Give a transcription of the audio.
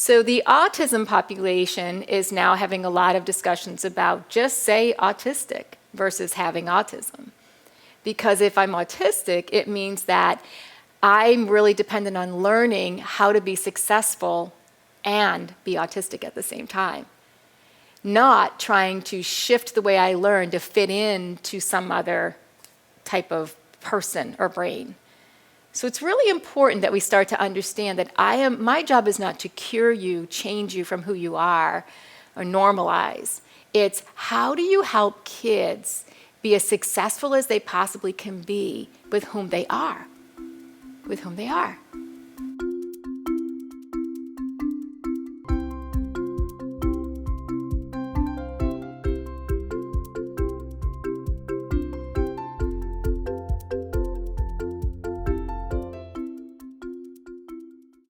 So the autism population is now having a lot of discussions about just say autistic versus having autism. Because if I'm autistic, it means that I'm really dependent on learning how to be successful and be autistic at the same time. Not trying to shift the way I learn to fit in to some other type of person or brain. So it's really important that we start to understand that my job is not to cure you, change you from who you are, or normalize. It's how do you help kids be as successful as they possibly can be with whom they are. With whom they are.